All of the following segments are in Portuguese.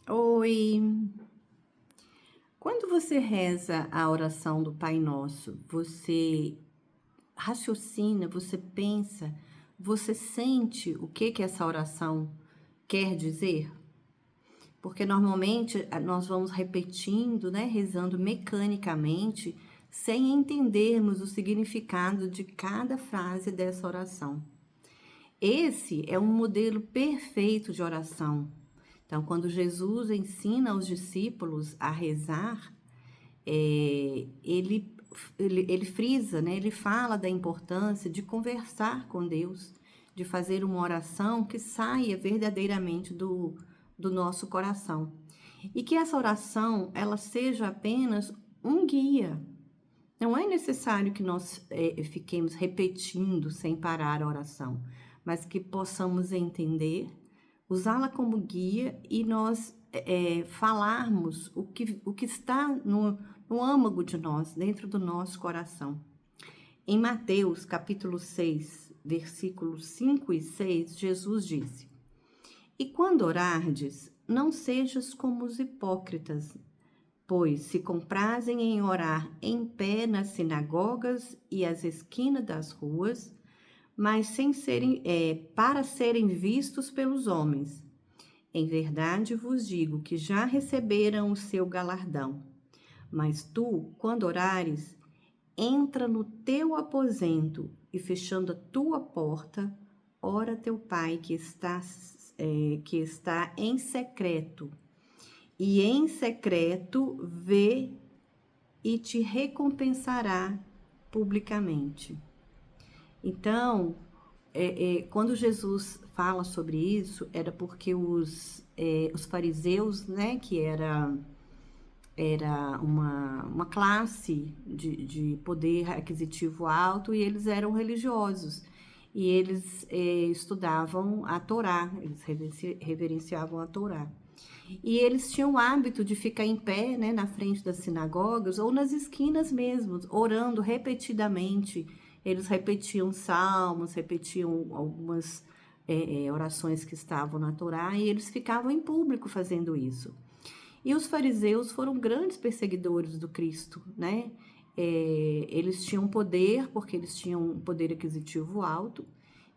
Oi! Quando você reza a oração do Pai Nosso, você raciocina, você pensa, você sente o que essa oração quer dizer? Porque normalmente nós vamos repetindo, né, rezando mecanicamente, sem entendermos o significado de cada frase dessa oração. Esse é um modelo perfeito de oração. Então, quando Jesus ensina aos discípulos a rezar, ele frisa, né? Ele fala da importância de conversar com Deus, de fazer uma oração que saia verdadeiramente do nosso coração. E que essa oração, ela seja apenas um guia. Não é necessário que nós fiquemos repetindo sem parar a oração, mas que possamos entender, usá-la como guia e nós falarmos o que está no âmago de nós, dentro do nosso coração. Em Mateus, capítulo 6, versículos 5 e 6, Jesus disse: E quando orardes, não sejas como os hipócritas, pois se comprazem em orar em pé nas sinagogas e às esquinas das ruas, mas para serem vistos pelos homens. Em verdade vos digo que já receberam o seu galardão. Mas tu, quando orares, entra no teu aposento e, fechando a tua porta, ora teu Pai que está em secreto. E em secreto vê e te recompensará publicamente. Então, quando Jesus fala sobre isso, era porque os fariseus, né, que era uma classe de poder aquisitivo alto, e eles eram religiosos. E eles estudavam a Torá, eles reverenciavam a Torá. E eles tinham o hábito de ficar em pé, né, na frente das sinagogas ou nas esquinas mesmo, orando repetidamente. Eles repetiam salmos, repetiam algumas orações que estavam na Torá, e eles ficavam em público fazendo isso. E os fariseus foram grandes perseguidores do Cristo, né? Eles tinham poder, porque eles tinham um poder aquisitivo alto,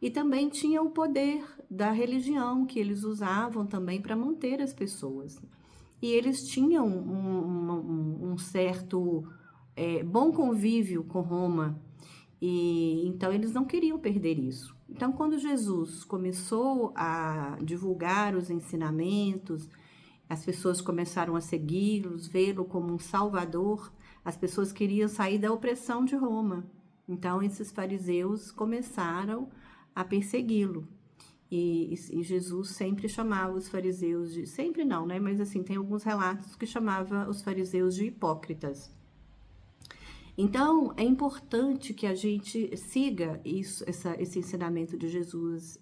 e também tinham o poder da religião, que eles usavam também para manter as pessoas. E eles tinham um certo bom convívio com Roma, e então eles não queriam perder isso. Então, quando Jesus começou a divulgar os ensinamentos, as pessoas começaram a segui-los, vê-lo como um salvador. As pessoas queriam sair da opressão de Roma. Então, esses fariseus começaram a persegui-lo. E Jesus sempre chamava os fariseus de... Sempre não, né? Mas assim, tem alguns relatos que chamava os fariseus de hipócritas. Então, é importante que a gente siga esse ensinamento de Jesus,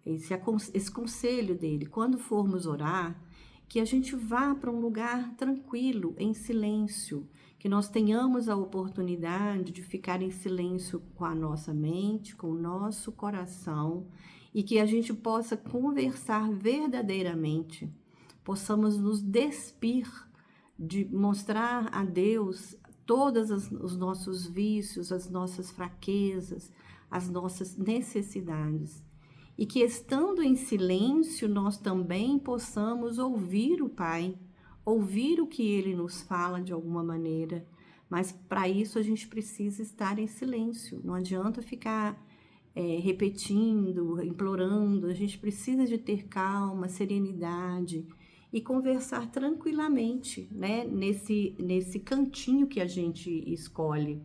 esse conselho dele. Quando formos orar, que a gente vá para um lugar tranquilo, em silêncio, que nós tenhamos a oportunidade de ficar em silêncio com a nossa mente, com o nosso coração, e que a gente possa conversar verdadeiramente, possamos nos despir de mostrar a Deus todos os nossos vícios, as nossas fraquezas, as nossas necessidades. E que, estando em silêncio, nós também possamos ouvir o Pai, ouvir o que Ele nos fala de alguma maneira. Mas para isso a gente precisa estar em silêncio. Não adianta ficar repetindo, implorando. A gente precisa de ter calma, serenidade e conversar tranquilamente, né? Nesse cantinho que a gente escolhe.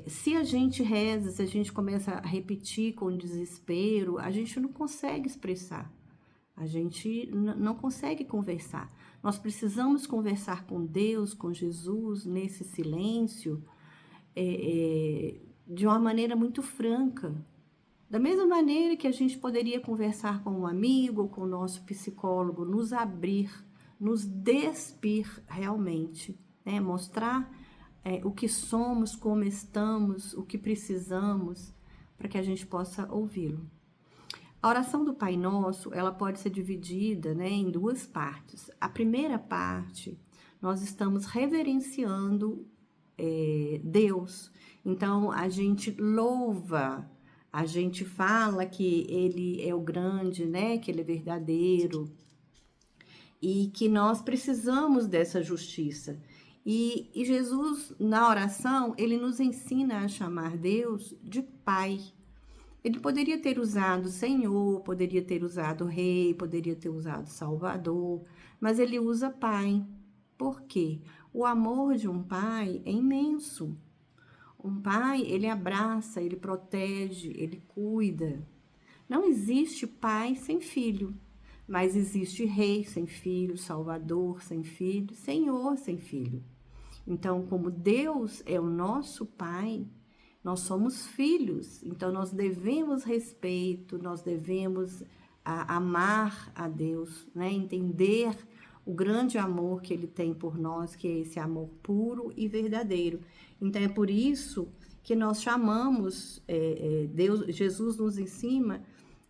Se a gente reza, se a gente começa a repetir com desespero, a gente não consegue expressar, a gente não consegue conversar. Nós precisamos conversar com Deus, com Jesus, nesse silêncio, de uma maneira muito franca. Da mesma maneira que a gente poderia conversar com um amigo ou com o nosso psicólogo, nos abrir, nos despir realmente, né? Mostrar o que somos, como estamos, o que precisamos, para que a gente possa ouvi-lo. A oração do Pai Nosso, ela pode ser dividida, né, em duas partes. A primeira parte, nós estamos reverenciando Deus. Então, a gente louva, a gente fala que Ele é o grande, né, que Ele é verdadeiro e que nós precisamos dessa justiça. E Jesus, na oração, ele nos ensina a chamar Deus de Pai. Ele poderia ter usado Senhor, poderia ter usado Rei, poderia ter usado Salvador, mas ele usa Pai. Por quê? O amor de um pai é imenso. Um pai, ele abraça, ele protege, ele cuida. Não existe pai sem filho, mas existe rei sem filho, salvador sem filho, senhor sem filho. Então, como Deus é o nosso pai, nós somos filhos, então nós devemos respeito, nós devemos amar a Deus, né? Entender o grande amor que Ele tem por nós, que é esse amor puro e verdadeiro. Então é por isso que nós chamamos Deus, Jesus nos ensina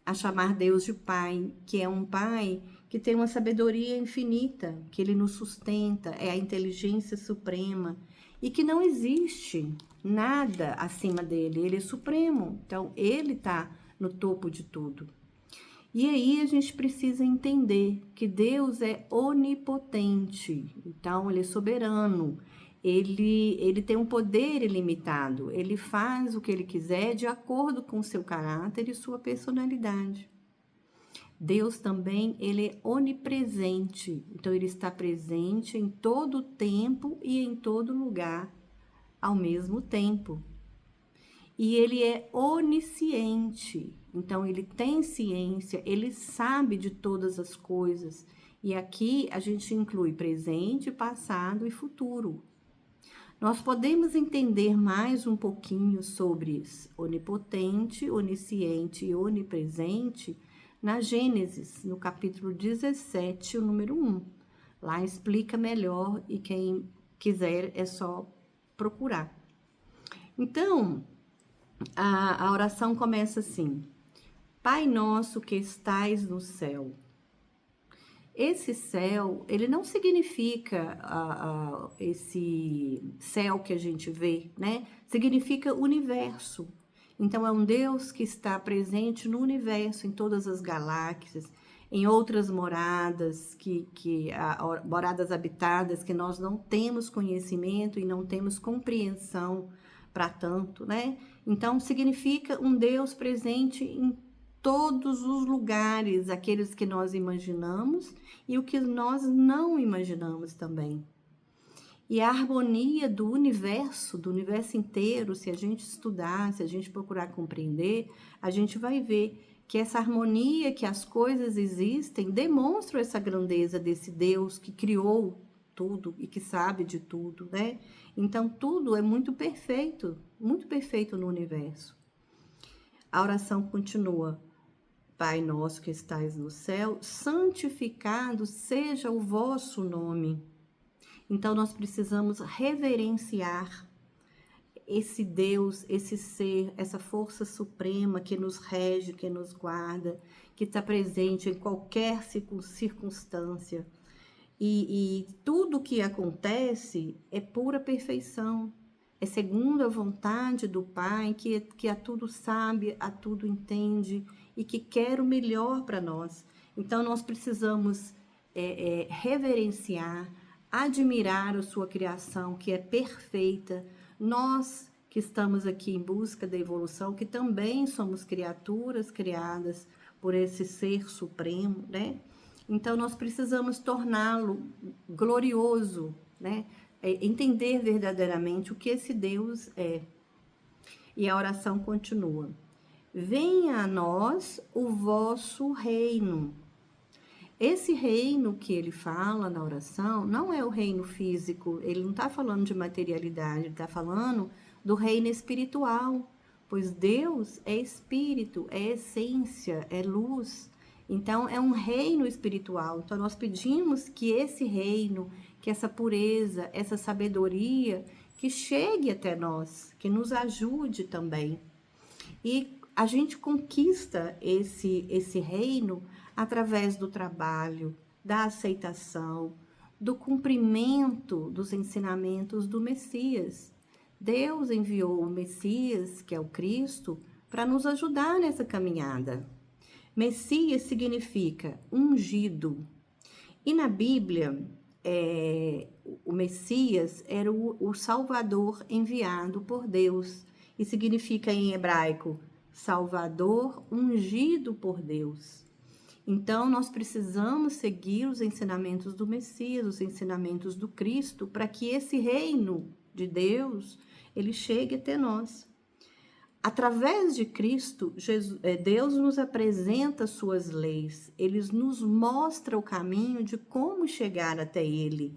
a chamar Deus de Pai, que é um Pai que tem uma sabedoria infinita, que Ele nos sustenta, é a inteligência suprema e que não existe nada acima dele, ele é supremo, então ele está no topo de tudo. E aí a gente precisa entender que Deus é onipotente, então ele é soberano, ele tem um poder ilimitado, ele faz o que ele quiser de acordo com o seu caráter e sua personalidade. Deus também, ele é onipresente, então ele está presente em todo tempo e em todo lugar ao mesmo tempo. E ele é onisciente, então ele tem ciência, ele sabe de todas as coisas. E aqui a gente inclui presente, passado e futuro. Nós podemos entender mais um pouquinho sobre onipotente, onisciente e onipresente na Gênesis, no capítulo 17, o número 1. Lá explica melhor e quem quiser é só procurar. Então, a oração começa assim: Pai nosso que estais no céu. Esse céu, ele não significa esse céu que a gente vê, né? Significa universo. Então, é um Deus que está presente no universo, em todas as galáxias, em outras moradas, moradas habitadas, que nós não temos conhecimento e não temos compreensão para tanto, né? Então, significa um Deus presente em todos os lugares, aqueles que nós imaginamos e o que nós não imaginamos também. E a harmonia do universo inteiro, se a gente estudar, se a gente procurar compreender, a gente vai ver que essa harmonia, que as coisas existem, demonstra essa grandeza desse Deus que criou tudo e que sabe de tudo, né? Então, tudo é muito perfeito no universo. A oração continua: Pai nosso que estais no céu, santificado seja o vosso nome. Então, nós precisamos reverenciar esse Deus, esse ser, essa força suprema que nos rege, que nos guarda, que está presente em qualquer circunstância. E tudo que acontece é pura perfeição. É segundo a vontade do Pai, que a tudo sabe, a tudo entende e que quer o melhor para nós. Então, nós precisamos reverenciar, admirar a sua criação, que é perfeita. Nós que estamos aqui em busca da evolução, que também somos criaturas criadas por esse ser supremo, né? Então, nós precisamos torná-lo glorioso, né? Entender verdadeiramente o que esse Deus é. E a oração continua: venha a nós o vosso reino. Esse reino que ele fala na oração não é o reino físico, ele não está falando de materialidade, ele está falando do reino espiritual, pois Deus é espírito, é essência, é luz. Então, é um reino espiritual. Então, nós pedimos que esse reino, que essa pureza, essa sabedoria, que chegue até nós, que nos ajude também. E a gente conquista esse reino através do trabalho, da aceitação, do cumprimento dos ensinamentos do Messias. Deus enviou o Messias, que é o Cristo, para nos ajudar nessa caminhada. Messias significa ungido. E na Bíblia, o Messias era o Salvador enviado por Deus. E significa em hebraico, Salvador ungido por Deus. Então, nós precisamos seguir os ensinamentos do Messias, os ensinamentos do Cristo, para que esse reino de Deus, ele chegue até nós. Através de Cristo, Deus nos apresenta suas leis, ele nos mostra o caminho de como chegar até ele.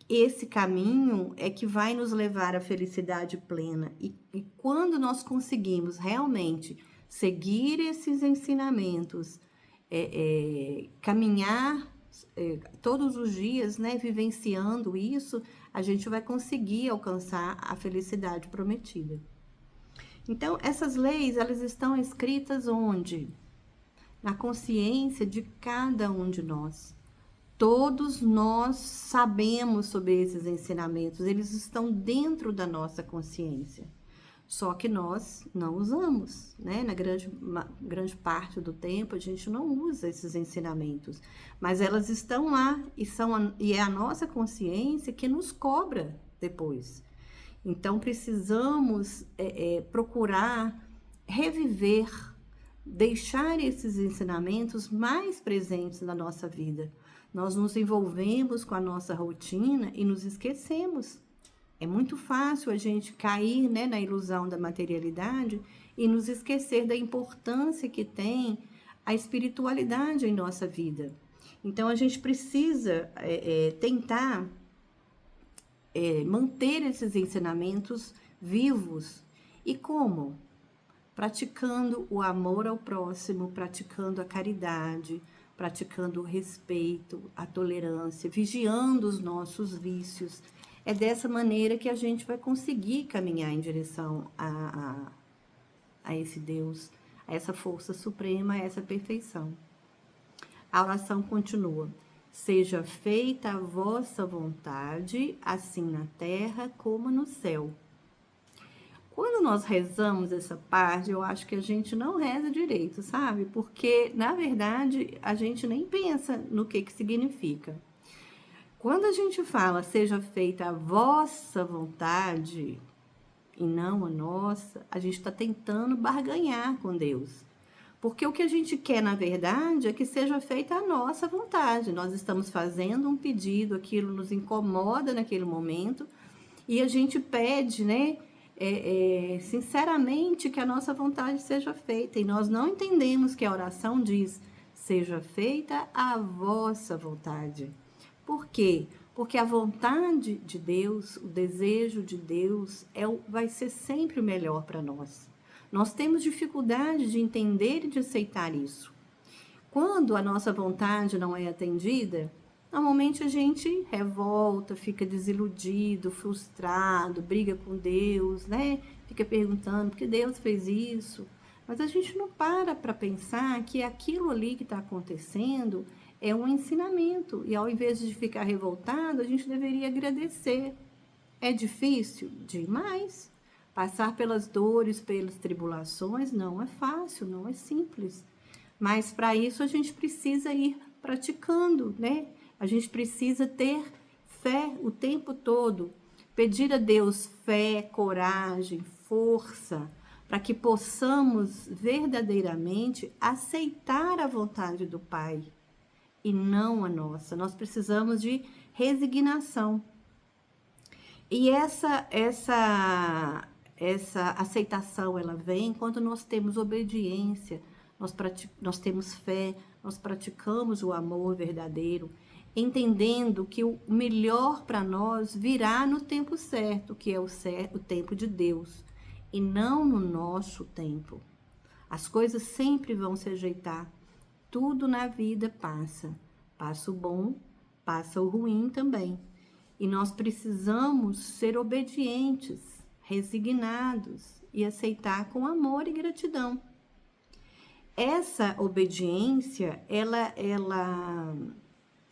Esse caminho é que vai nos levar à felicidade plena. E quando nós conseguimos realmente seguir esses ensinamentos, caminhar todos os dias, né, vivenciando isso, a gente vai conseguir alcançar a felicidade prometida. Então, essas leis, elas estão escritas onde? Na consciência de cada um de nós. Todos nós sabemos sobre esses ensinamentos, eles estão dentro da nossa consciência. Só que nós não usamos, né? Na grande parte do tempo, a gente não usa esses ensinamentos. Mas elas estão lá e é a nossa consciência que nos cobra depois. Então, precisamos procurar reviver, deixar esses ensinamentos mais presentes na nossa vida. Nós nos envolvemos com a nossa rotina e nos esquecemos. É muito fácil a gente cair, né, na ilusão da materialidade e nos esquecer da importância que tem a espiritualidade em nossa vida. Então, a gente precisa tentar manter esses ensinamentos vivos. E como? Praticando o amor ao próximo, praticando a caridade, praticando o respeito, a tolerância, vigiando os nossos vícios. É dessa maneira que a gente vai conseguir caminhar em direção a esse Deus, a essa força suprema, a essa perfeição. A oração continua. Seja feita a vossa vontade, assim na terra como no céu. Quando nós rezamos essa parte, eu acho que a gente não reza direito, sabe? Porque, na verdade, a gente nem pensa no que significa. Quando a gente fala, seja feita a vossa vontade e não a nossa, a gente está tentando barganhar com Deus. Porque o que a gente quer, na verdade, é que seja feita a nossa vontade. Nós estamos fazendo um pedido, aquilo nos incomoda naquele momento, e a gente pede, né, sinceramente, que a nossa vontade seja feita. E nós não entendemos que a oração diz, seja feita a vossa vontade. Por quê? Porque a vontade de Deus, o desejo de Deus, vai ser sempre o melhor para nós. Nós temos dificuldade de entender e de aceitar isso. Quando a nossa vontade não é atendida, normalmente a gente revolta, fica desiludido, frustrado, briga com Deus, né? Fica perguntando por que Deus fez isso. Mas a gente não para pensar que aquilo ali que está acontecendo é um ensinamento. E ao invés de ficar revoltado, a gente deveria agradecer. É difícil? Demais. Passar pelas dores, pelas tribulações, não é fácil, não é simples. Mas para isso a gente precisa ir praticando, né? A gente precisa ter fé o tempo todo. Pedir a Deus fé, coragem, força, para que possamos verdadeiramente aceitar a vontade do Pai e não a nossa. Nós precisamos de resignação. E essa aceitação, ela vem quando nós temos obediência, nós temos fé, nós praticamos o amor verdadeiro, entendendo que o melhor para nós virá no tempo certo, que é o tempo de Deus, e não no nosso tempo. As coisas sempre vão se ajeitar, tudo na vida passa. Passa o bom, passa o ruim também. E nós precisamos ser obedientes, resignados e aceitar com amor e gratidão. essa obediência, ela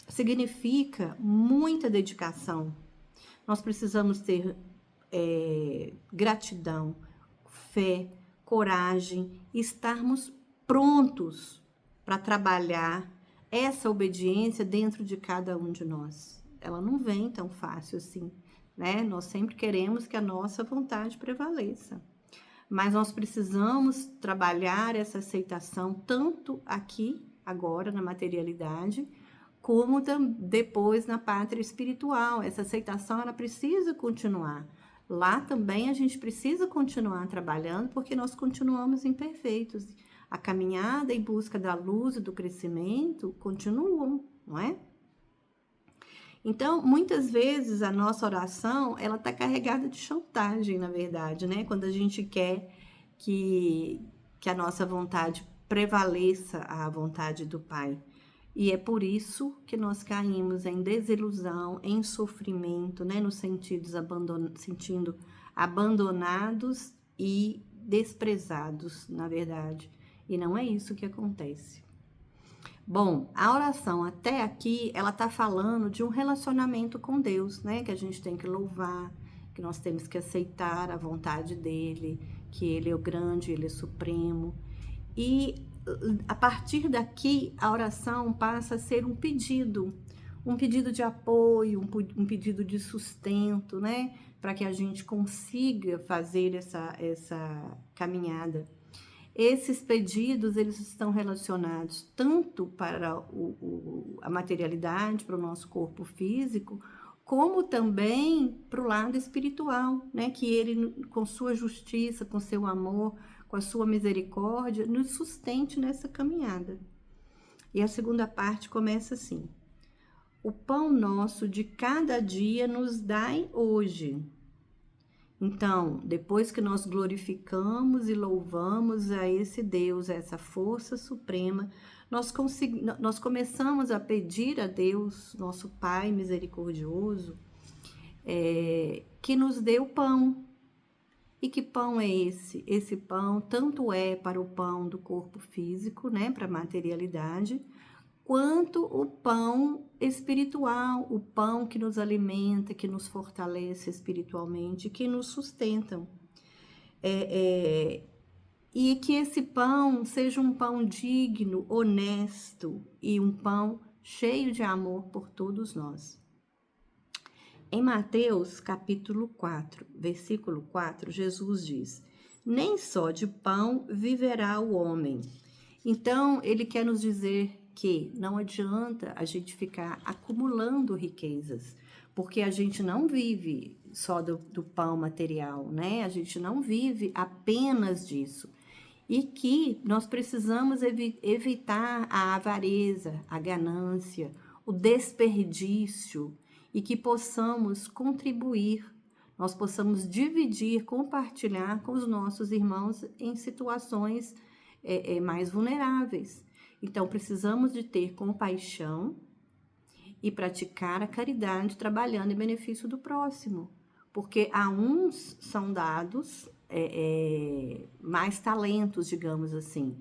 significa muita dedicação. Nós precisamos ter gratidão, fé, coragem, estarmos prontos para trabalhar essa obediência dentro de cada um de nós. Ela não vem tão fácil assim, né? Nós sempre queremos que a nossa vontade prevaleça. Mas nós precisamos trabalhar essa aceitação tanto aqui, agora, na materialidade, como depois na pátria espiritual. Essa aceitação, ela precisa continuar. Lá também a gente precisa continuar trabalhando, porque nós continuamos imperfeitos. A caminhada em busca da luz e do crescimento continuam, não é? Então, muitas vezes a nossa oração, ela está carregada de chantagem, na verdade, né? Quando a gente quer que a nossa vontade prevaleça à vontade do Pai. E é por isso que nós caímos em desilusão, em sofrimento, né? Nos sentindo abandonados e desprezados, na verdade. E não é isso que acontece. Bom, a oração até aqui, ela tá falando de um relacionamento com Deus, né? Que a gente tem que louvar, que nós temos que aceitar a vontade dele, que ele é o grande, ele é supremo. E a partir daqui, a oração passa a ser um pedido de apoio, um pedido de sustento, né? Para que a gente consiga fazer essa caminhada. Esses pedidos, eles estão relacionados tanto para a materialidade, para o nosso corpo físico, como também para o lado espiritual, né? Que ele, com sua justiça, com seu amor, com a sua misericórdia, nos sustente nessa caminhada. E a segunda parte começa assim: o pão nosso de cada dia nos dai hoje. Então, depois que nós glorificamos e louvamos a esse Deus, a essa força suprema, nós começamos a pedir a Deus, nosso Pai misericordioso, que nos dê o pão. E que pão é esse? Esse pão tanto é para o pão do corpo físico, né, para a materialidade, quanto o pão espiritual, o pão que nos alimenta, que nos fortalece espiritualmente, que nos sustentam. E que esse pão seja um pão digno, honesto e um pão cheio de amor por todos nós. Em Mateus, capítulo 4, versículo 4, Jesus diz: nem só de pão viverá o homem. Então, ele quer nos dizer que não adianta a gente ficar acumulando riquezas, porque a gente não vive só do pão material, né? A gente não vive apenas disso. E que nós precisamos evitar a avareza, a ganância, o desperdício, e que possamos contribuir, nós possamos dividir, compartilhar com os nossos irmãos em situações mais vulneráveis. Então, precisamos de ter compaixão e praticar a caridade trabalhando em benefício do próximo, porque a uns são dados mais talentos, digamos assim,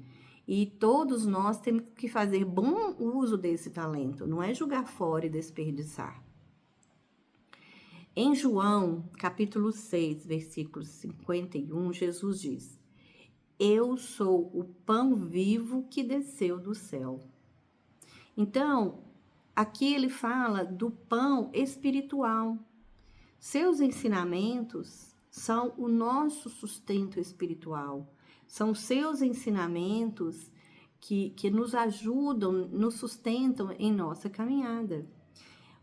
e todos nós temos que fazer bom uso desse talento, não é jogar fora e desperdiçar. Em João, capítulo 6, versículo 51, Jesus diz: eu sou o pão vivo que desceu do céu. Então, aqui ele fala do pão espiritual. Seus ensinamentos são o nosso sustento espiritual. São seus ensinamentos que nos ajudam, nos sustentam em nossa caminhada.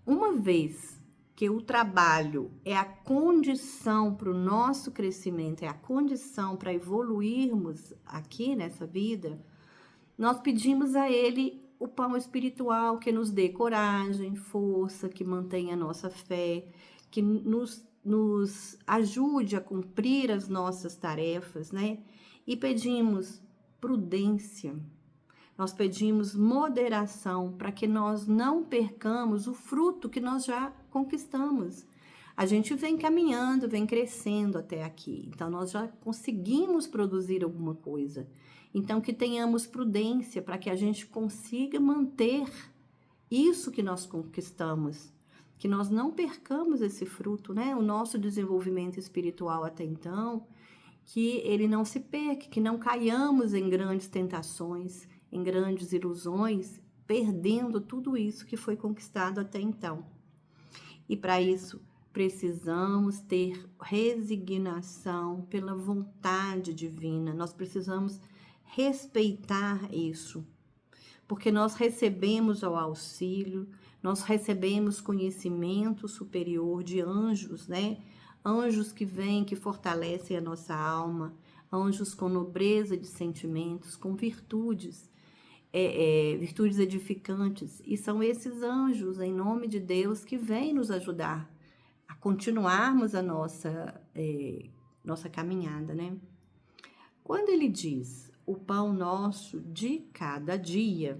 Uma vez que o trabalho é a condição para o nosso crescimento, é a condição para evoluirmos aqui nessa vida, nós pedimos a Ele o pão espiritual que nos dê coragem, força, que mantenha a nossa fé, que nos ajude a cumprir as nossas tarefas, né? E pedimos prudência. Nós pedimos moderação para que nós não percamos o fruto que nós já conquistamos. A gente vem caminhando, vem crescendo até aqui. Então, nós já conseguimos produzir alguma coisa. Então, que tenhamos prudência para que a gente consiga manter isso que nós conquistamos, que nós não percamos esse fruto, né? O nosso desenvolvimento espiritual até então, que ele não se perca, que não caiamos em grandes tentações, em grandes ilusões, perdendo tudo isso que foi conquistado até então. E para isso, precisamos ter resignação pela vontade divina. Nós precisamos respeitar isso, porque nós recebemos o auxílio, nós recebemos conhecimento superior de anjos, né? Anjos que vêm, que fortalecem a nossa alma, anjos com nobreza de sentimentos, com virtudes, virtudes edificantes. E são esses anjos, em nome de Deus, que vêm nos ajudar a continuarmos a nossa caminhada, né? Quando ele diz o pão nosso de cada dia,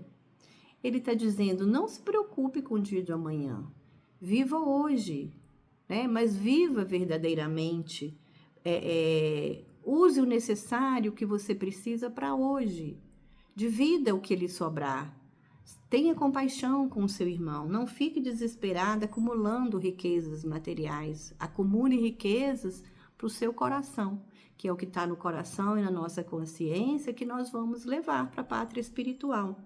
ele está dizendo, não se preocupe com o dia de amanhã, viva hoje, né? Mas viva verdadeiramente, use o necessário que você precisa para hoje, divida o que lhe sobrar, tenha compaixão com o seu irmão, não fique desesperada acumulando riquezas materiais, acumule riquezas para o seu coração, que é o que está no coração e na nossa consciência que nós vamos levar para a pátria espiritual.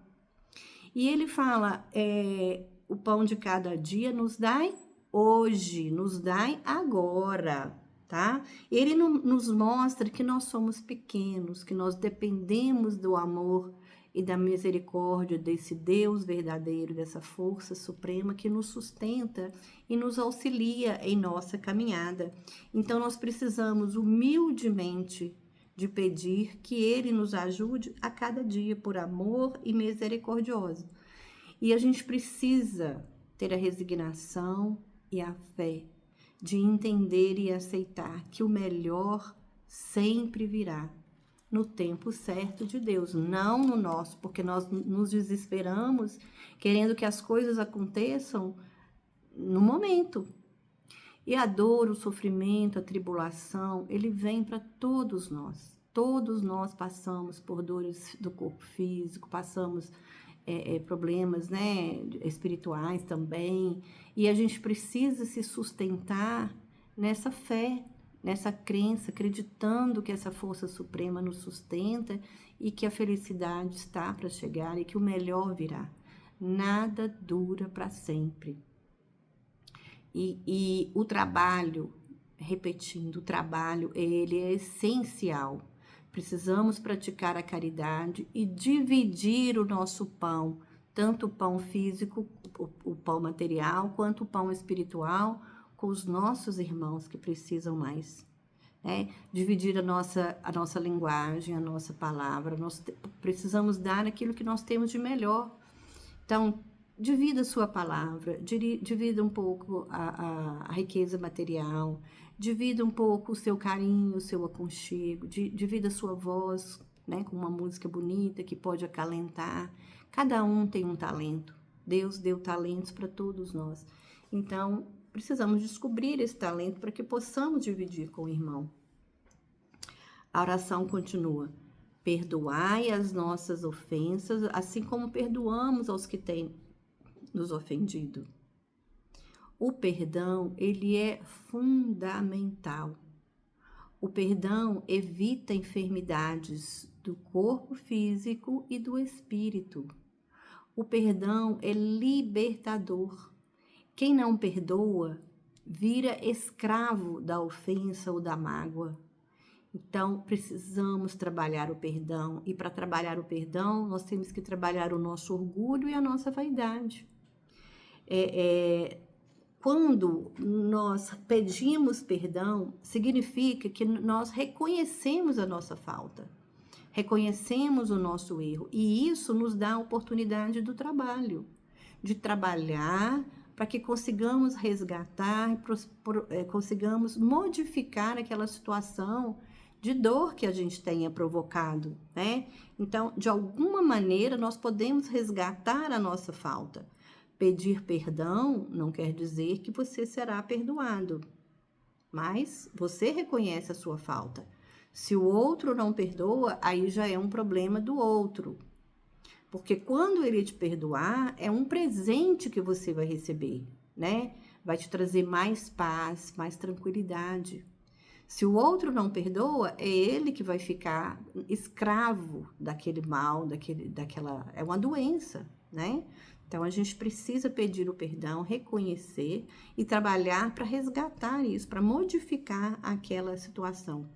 E ele fala, o pão de cada dia nos dai hoje, nos dai agora, tá? Ele nos mostra que nós somos pequenos, que nós dependemos do amor e da misericórdia desse Deus verdadeiro, dessa força suprema que nos sustenta e nos auxilia em nossa caminhada. Então, nós precisamos humildemente de pedir que Ele nos ajude a cada dia por amor e misericordioso. E a gente precisa ter a resignação e a fé de entender e aceitar que o melhor sempre virá no tempo certo de Deus, não no nosso, porque nós nos desesperamos querendo que as coisas aconteçam no momento. E a dor, o sofrimento, a tribulação, ele vem para todos nós. Todos nós passamos por dores do corpo físico, passamos problemas, né, espirituais também, e a gente precisa se sustentar nessa fé, nessa crença, acreditando que essa força suprema nos sustenta e que a felicidade está para chegar e que o melhor virá. Nada dura para sempre. E o trabalho, repetindo, o trabalho, ele é essencial. Precisamos praticar a caridade e dividir o nosso pão, tanto o pão físico, o pão material, quanto o pão espiritual, com os nossos irmãos que precisam mais, né? Dividir a nossa linguagem, a nossa palavra. Nós precisamos dar aquilo que nós temos de melhor. Então, divida a sua palavra, divida um pouco a riqueza material, divida um pouco o seu carinho, o seu aconchego, divida a sua voz, né, com uma música bonita que pode acalentar. Cada um tem um talento. Deus deu talentos para todos nós. Então, precisamos descobrir esse talento para que possamos dividir com o irmão. A oração continua. Perdoai as nossas ofensas, assim como perdoamos aos que têm nos ofendido. O perdão, ele é fundamental. O perdão evita enfermidades do corpo físico e do espírito. O perdão é libertador. Quem não perdoa vira escravo da ofensa ou da mágoa. Então, precisamos trabalhar o perdão. E para trabalhar o perdão, nós temos que trabalhar o nosso orgulho e a nossa vaidade. Quando nós pedimos perdão, significa que nós reconhecemos a nossa falta, reconhecemos o nosso erro. E isso nos dá a oportunidade do trabalho, de trabalhar para que consigamos resgatar, consigamos modificar aquela situação de dor que a gente tenha provocado, né? Então, de alguma maneira, nós podemos resgatar a nossa falta. Pedir perdão não quer dizer que você será perdoado, mas você reconhece a sua falta. Se o outro não perdoa, aí já é um problema do outro. Porque quando ele te perdoar, é um presente que você vai receber, né? Vai te trazer mais paz, mais tranquilidade. Se o outro não perdoa, é ele que vai ficar escravo daquele mal, daquela. É uma doença, né? Então a gente precisa pedir o perdão, reconhecer e trabalhar para resgatar isso, para modificar aquela situação.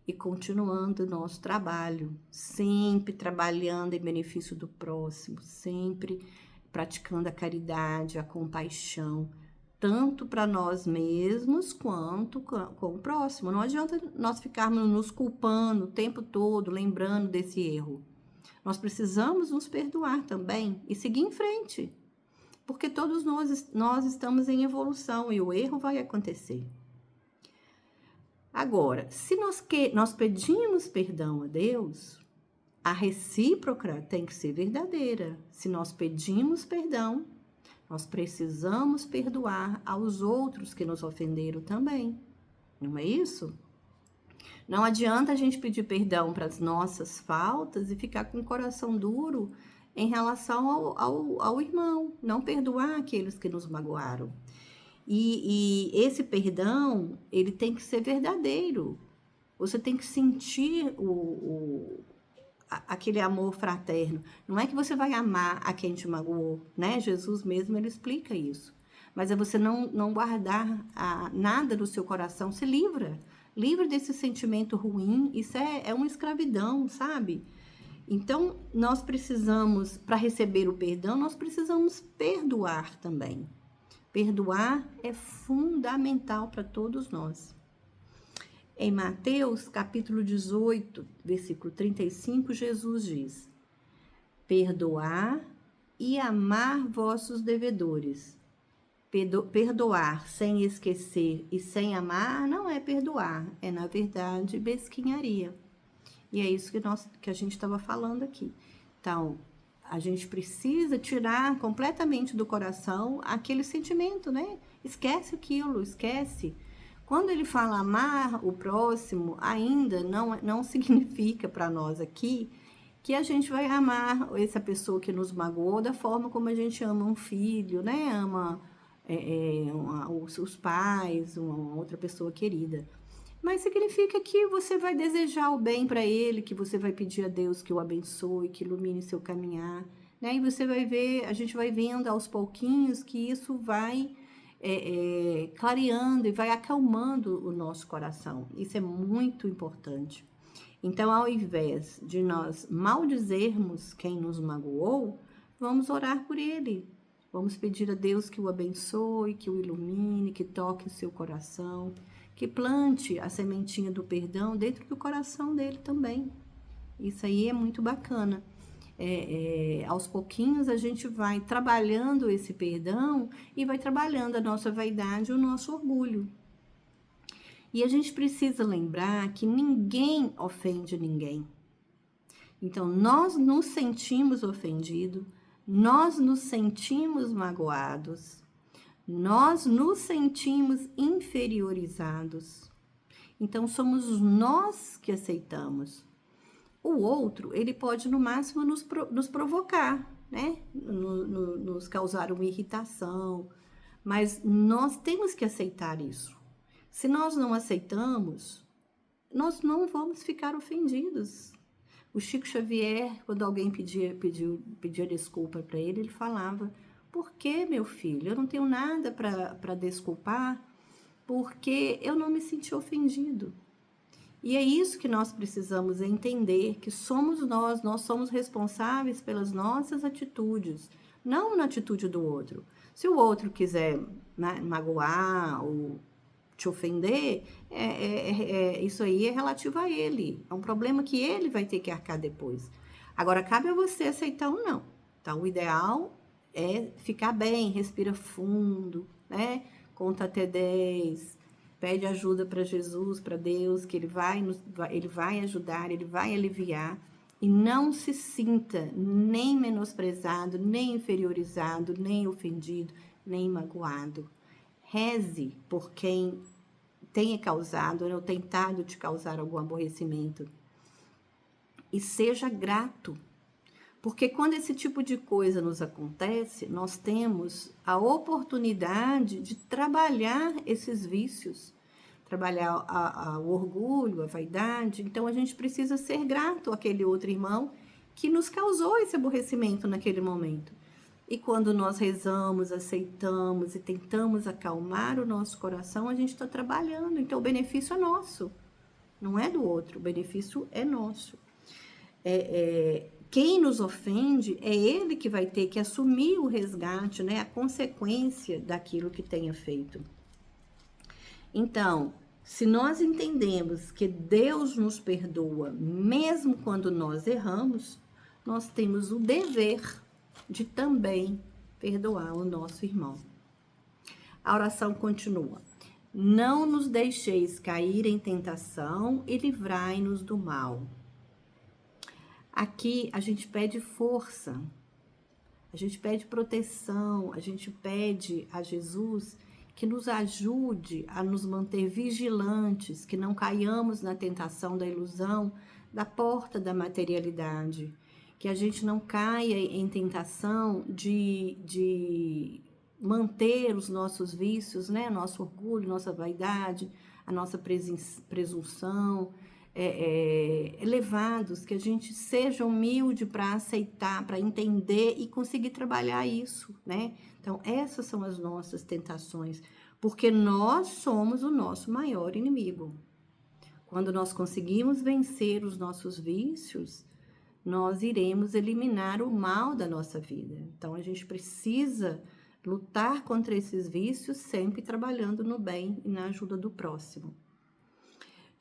E continuando o nosso trabalho, sempre trabalhando em benefício do próximo, sempre praticando a caridade, a compaixão, tanto para nós mesmos quanto com o próximo. Não adianta nós ficarmos nos culpando o tempo todo, lembrando desse erro. Nós precisamos nos perdoar também e seguir em frente, porque todos nós estamos em evolução e o erro vai acontecer. Agora, se nós pedimos perdão a Deus, a recíproca tem que ser verdadeira. Se nós pedimos perdão, nós precisamos perdoar aos outros que nos ofenderam também. Não é isso? Não adianta a gente pedir perdão para as nossas faltas e ficar com o coração duro em relação ao irmão. Não perdoar aqueles que nos magoaram. E esse perdão, ele tem que ser verdadeiro. Você tem que sentir aquele amor fraterno. Não é que você vai amar a quem te magoou, né? Jesus mesmo, ele explica isso. Mas é você não guardar nada no seu coração, se livra. Livra desse sentimento ruim, isso é uma escravidão, sabe? Então, nós precisamos, para receber o perdão, nós precisamos perdoar também. Perdoar é fundamental para todos nós. Em Mateus, capítulo 18, versículo 35, Jesus diz: perdoar e amar vossos devedores. Perdoar sem esquecer e sem amar não é perdoar, é, na verdade, mesquinharia. E é isso que a gente estava falando aqui. Então, a gente precisa tirar completamente do coração aquele sentimento, né? Esquece aquilo, esquece. Quando ele fala amar o próximo, ainda não significa para nós aqui que a gente vai amar essa pessoa que nos magoou da forma como a gente ama um filho, né? Ama os pais, uma outra pessoa querida. Mas significa que você vai desejar o bem para ele, que você vai pedir a Deus que o abençoe, que ilumine seu caminhar, né? E você vai ver, a gente vai vendo aos pouquinhos que isso vai clareando e vai acalmando o nosso coração. Isso é muito importante. Então, ao invés de nós maldizermos quem nos magoou, vamos orar por ele. Vamos pedir a Deus que o abençoe, que o ilumine, que toque o seu coração, que plante a sementinha do perdão dentro do coração dele também. Isso aí é muito bacana. Aos pouquinhos a gente vai trabalhando esse perdão e vai trabalhando a nossa vaidade e o nosso orgulho. E a gente precisa lembrar que ninguém ofende ninguém. Então, nós nos sentimos ofendidos, nós nos sentimos magoados, nós nos sentimos inferiorizados. Então, somos nós que aceitamos. O outro, ele pode, no máximo, nos provocar, né? Nos causar uma irritação. Mas nós temos que aceitar isso. Se nós não aceitamos, nós não vamos ficar ofendidos. O Chico Xavier, quando alguém pedia desculpa para ele, ele falava: por que, meu filho? Eu não tenho nada para desculpar, porque eu não me senti ofendido. E é isso que nós precisamos entender, que somos nós somos responsáveis pelas nossas atitudes, não na atitude do outro. Se o outro quiser, né, magoar ou te ofender, isso aí é relativo a ele. É um problema que ele vai ter que arcar depois. Agora, cabe a você aceitar ou não. Então, o ideal é ficar bem, respira fundo, né? Conta até 10, pede ajuda para Jesus, para Deus, que ele vai ajudar, ele vai aliviar. E não se sinta nem menosprezado, nem inferiorizado, nem ofendido, nem magoado. Reze por quem tenha causado ou tentado te causar algum aborrecimento. E seja grato, porque quando esse tipo de coisa nos acontece, nós temos a oportunidade de trabalhar esses vícios, trabalhar o orgulho, a vaidade. Então, a gente precisa ser grato àquele outro irmão que nos causou esse aborrecimento naquele momento. E quando nós rezamos, aceitamos e tentamos acalmar o nosso coração, a gente está trabalhando. Então, o benefício é nosso, não é do outro, o benefício é nosso. Quem nos ofende é ele que vai ter que assumir o resgate, né, a consequência daquilo que tenha feito. Então, se nós entendemos que Deus nos perdoa, mesmo quando nós erramos, nós temos o dever de também perdoar o nosso irmão. A oração continua. Não nos deixeis cair em tentação e livrai-nos do mal. Aqui a gente pede força, a gente pede proteção, a gente pede a Jesus que nos ajude a nos manter vigilantes, que não caiamos na tentação da ilusão da porta da materialidade, que a gente não caia em tentação de manter os nossos vícios, né? Nosso orgulho, nossa vaidade, a nossa presunção, elevados, que a gente seja humilde para aceitar, para entender e conseguir trabalhar isso, né? Então, essas são as nossas tentações, porque nós somos o nosso maior inimigo. Quando nós conseguimos vencer os nossos vícios, nós iremos eliminar o mal da nossa vida. Então, a gente precisa lutar contra esses vícios, sempre trabalhando no bem e na ajuda do próximo.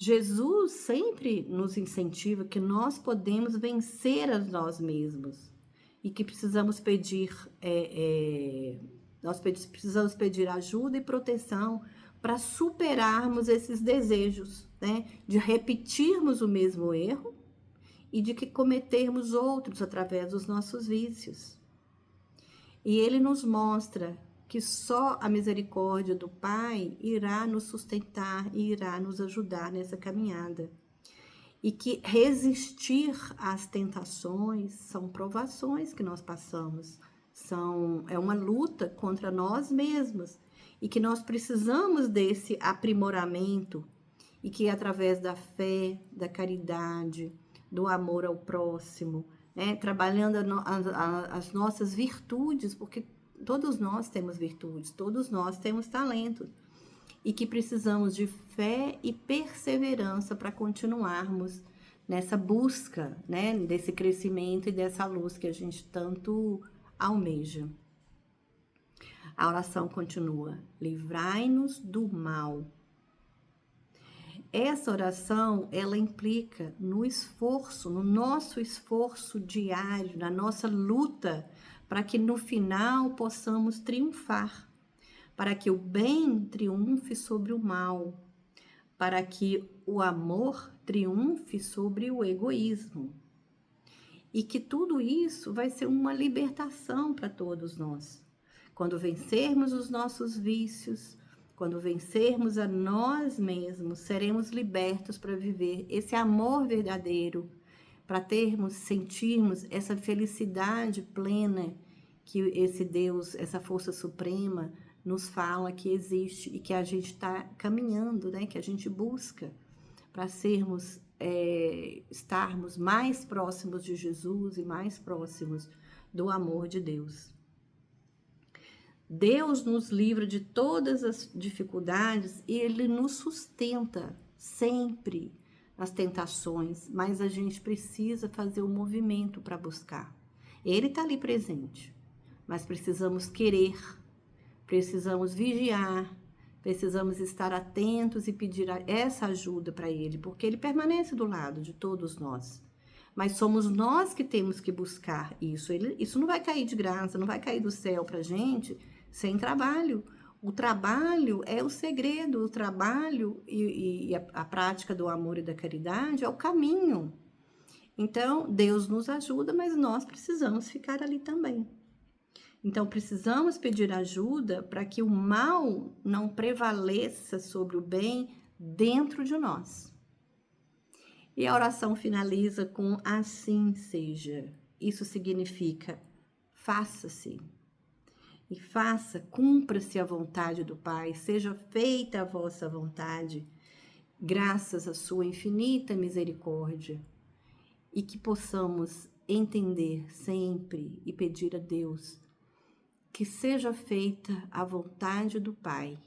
Jesus sempre nos incentiva que nós podemos vencer a nós mesmos e que precisamos pedir, precisamos pedir ajuda e proteção para superarmos esses desejos, né? De repetirmos o mesmo erro e de que cometermos outros através dos nossos vícios. E ele nos mostra que só a misericórdia do Pai irá nos sustentar e irá nos ajudar nessa caminhada. E que resistir às tentações são provações que nós passamos, é uma luta contra nós mesmos e que nós precisamos desse aprimoramento e que através da fé, da caridade, do amor ao próximo, né, trabalhando as nossas virtudes, porque todos nós temos virtudes, todos nós temos talentos e que precisamos de fé e perseverança para continuarmos nessa busca, né, desse crescimento e dessa luz que a gente tanto almeja. A oração continua: livrai-nos do mal. Essa oração, ela implica no esforço, no nosso esforço diário, na nossa luta, para que no final possamos triunfar, para que o bem triunfe sobre o mal, para que o amor triunfe sobre o egoísmo. E que tudo isso vai ser uma libertação para todos nós. Quando vencermos os nossos vícios, quando vencermos a nós mesmos, seremos libertos para viver esse amor verdadeiro, para sentirmos essa felicidade plena que esse Deus, essa força suprema, nos fala que existe e que a gente está caminhando, né? Que a gente busca para estarmos mais próximos de Jesus e mais próximos do amor de Deus. Deus nos livra de todas as dificuldades e Ele nos sustenta sempre nas tentações, mas a gente precisa fazer o movimento para buscar. Ele está ali presente, mas precisamos querer, precisamos vigiar, precisamos estar atentos e pedir essa ajuda para Ele, porque Ele permanece do lado de todos nós. Mas somos nós que temos que buscar isso. Isso não vai cair de graça, não vai cair do céu para a gente sem trabalho. O trabalho é o segredo, o trabalho e a prática do amor e da caridade é o caminho. Então, Deus nos ajuda, mas nós precisamos ficar ali também. Então, precisamos pedir ajuda para que o mal não prevaleça sobre o bem dentro de nós. E a oração finaliza com assim seja. Isso significa faça-se. E faça, cumpra-se a vontade do Pai, seja feita a vossa vontade, graças à sua infinita misericórdia. E que possamos entender sempre e pedir a Deus que seja feita a vontade do Pai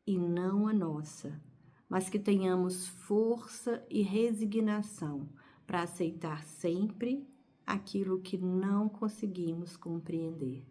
e não a nossa, mas que tenhamos força e resignação para aceitar sempre aquilo que não conseguimos compreender.